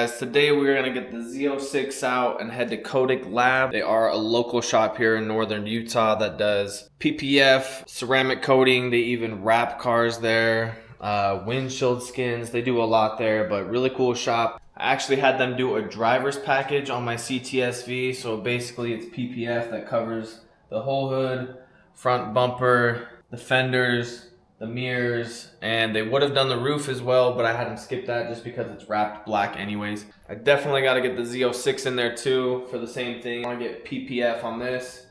guys, today we're going to get the Z06 out and head to Coatic Lab. They are a local shop here in northern Utah that does PPF, ceramic coating. They even wrap cars there, windshield skins. They do a lot there, but really cool shop. I actually had them do a driver's package on my CTSV. So basically it's PPF that covers the whole hood, front bumper, the fenders, the mirrors, and they would have done the roof as well, but I had them skip that just because it's wrapped black anyways. I definitely got to get the Z06 in there too for the same thing. I want to get PPF on this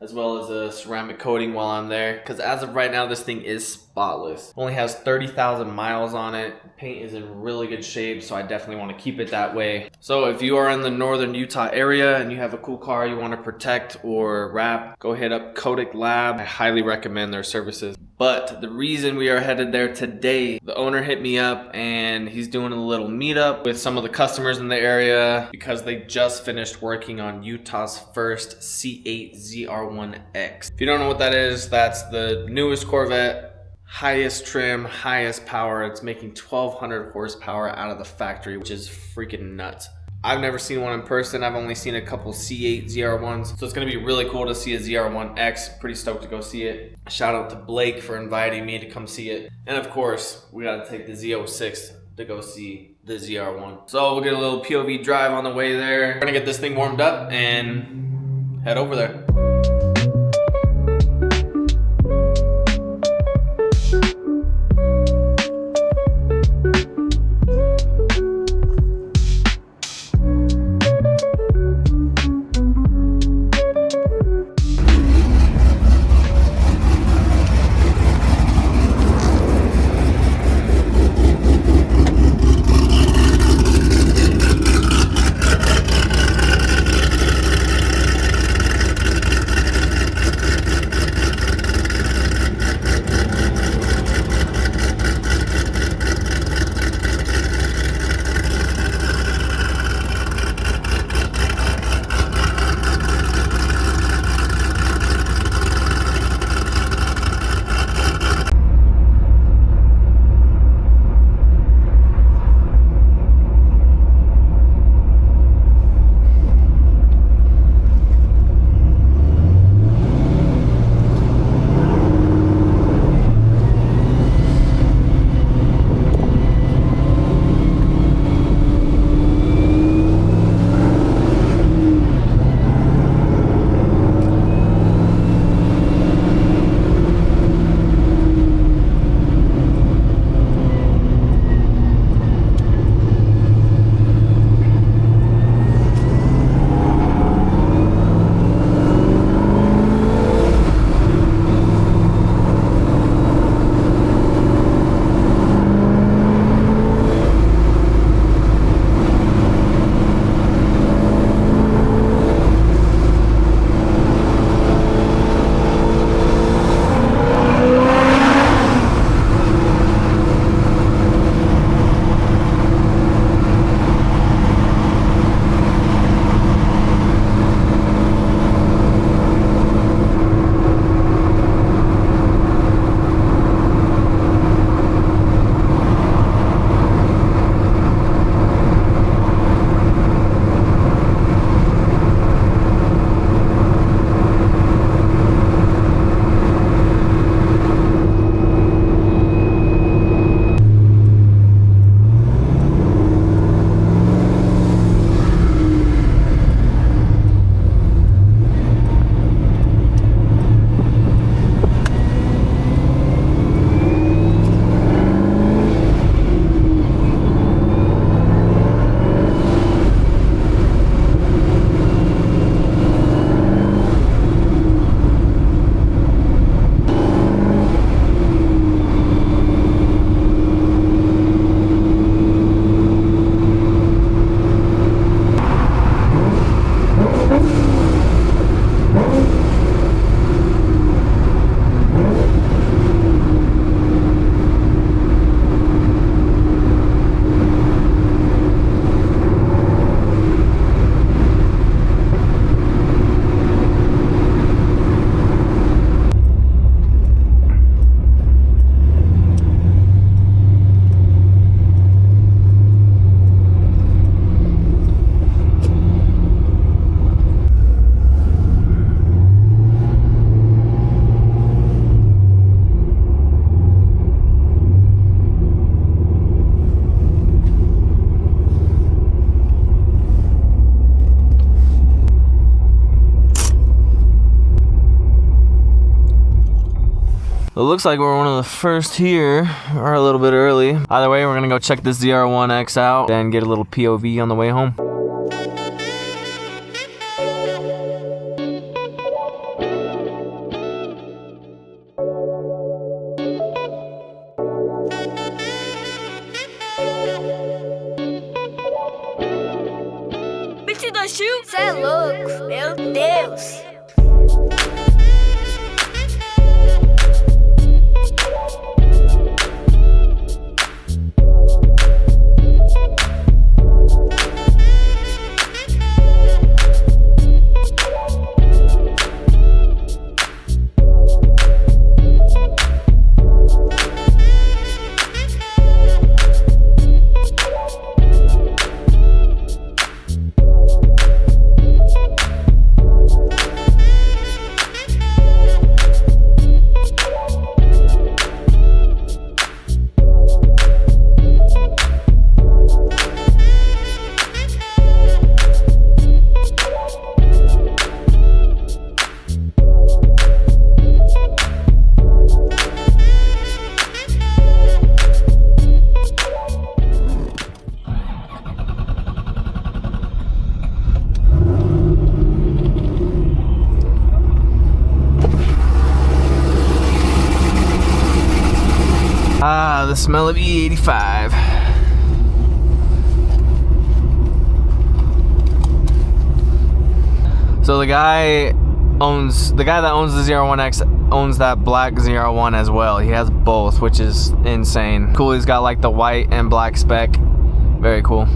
as well as a ceramic coating while I'm there, because as of right now this thing is spotless. Only has 30,000 miles on it. Paint is in really good shape, so I definitely want to keep it that way. So if you are in the northern Utah area and you have a cool car you want to protect or wrap, go hit up Kodic Lab. I highly recommend their services. But the reason we are headed there today, the owner hit me up and he's doing a little meetup with some of the customers in the area because they just finished working on Utah's first C8 ZR1X. If you don't know what that is, that's the newest Corvette. Highest trim, highest power. It's making 1,200 horsepower out of the factory, which is freaking nuts. I've never seen one in person. I've only seen a couple C8 ZR1s. So it's gonna be really cool to see a ZR1X. Pretty stoked to go see it. Shout out to Blake for inviting me to come see it. And of course, we gotta take the Z06 to go see the ZR1. So we'll get a little POV drive on the way there. We're gonna get this thing warmed up and head over there. It looks like we're one of the first here, or a little bit early. Either way, we're gonna go check this ZR1X out and get a little POV on the way home. Cê é louco, meu Deus. Ah, the smell of E85. So the guy that owns the ZR1X owns that black ZR1 as well. He has both, which is insane. Cool, he's got like the white and black spec. Very cool.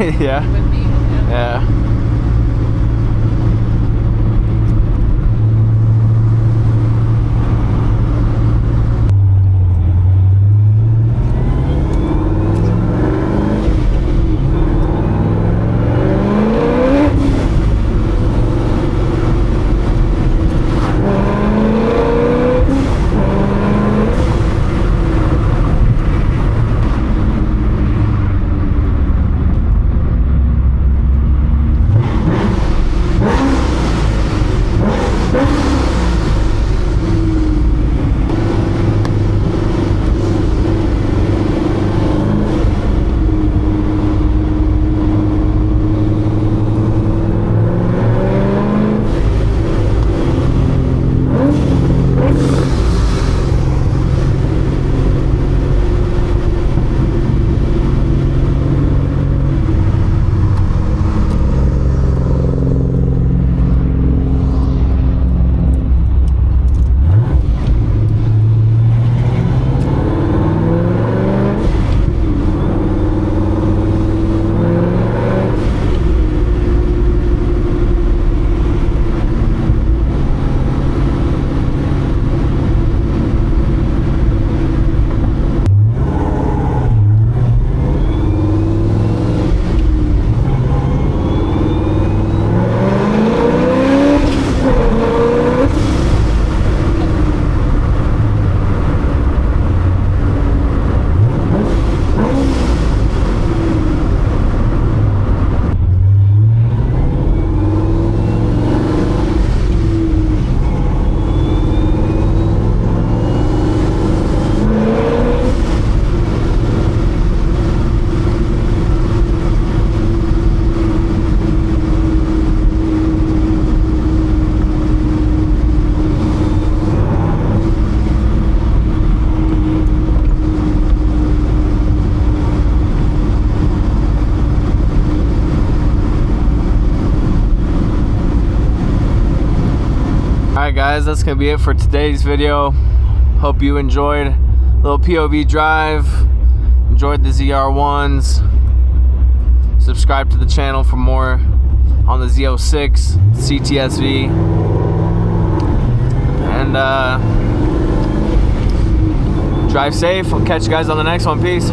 Yeah. with me. Yeah. Alright guys, that's gonna be it for today's video. Hope you enjoyed a little POV drive, enjoyed the ZR1s. Subscribe to the channel for more on the Z06 CTSV, and drive safe. I'll catch you guys on the next one. Peace.